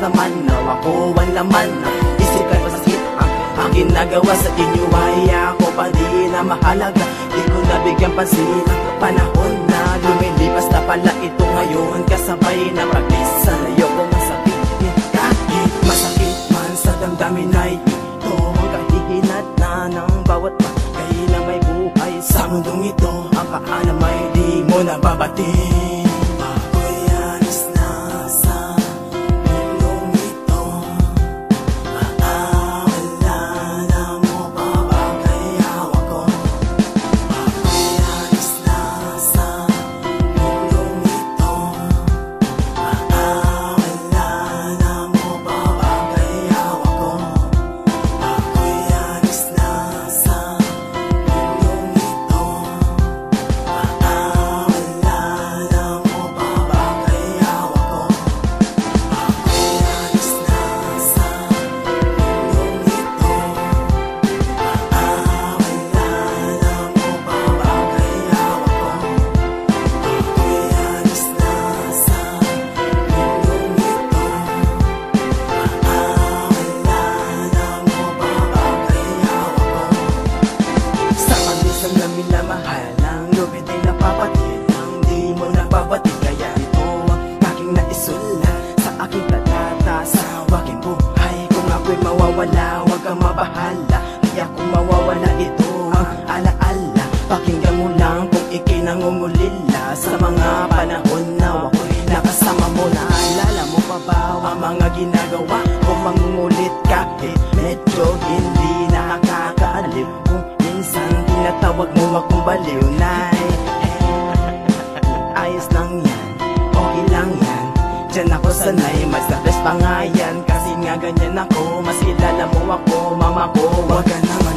naman na ako ang laman na isip ay masakit ang aking nagawa sa inyo ay ako pa di na mahalaga. Di ko nabigyan pansin ang panahon na lumilipas na pala ito ngayon. Kasabay na pag-isa na ayoko masabihin kahit masakit man sa damdamin ay ito ang kahihinat na ng bawat bagay na may buhay sa mundong ito. Ang paana may di mo nababatiin. Minamahal ang lubid ay napapatid ang di mo nababatid. Kaya ito ang aking naisulat sa aking talata sa aking buhay. Kung ako'y mawawala, huwag kang mabahala. Di ako mawawala, ito ang alaala. Pakinggan mo lang kung ikinangungulila sa mga panahon na ako'y nakasama mo. Naalala mo pa ba ang mga ginagawa kung mangungulit kahit medyo hindi nakakaaliw? Minsan tinatawag mo akong baliw, nay. Ayos lang yan, okay lang yan. Diyan ako sanay, mas na-bless pa nga yan. Kasi nga ganyan ako, mas kilala mo ako, mama ko. Huwag ka naman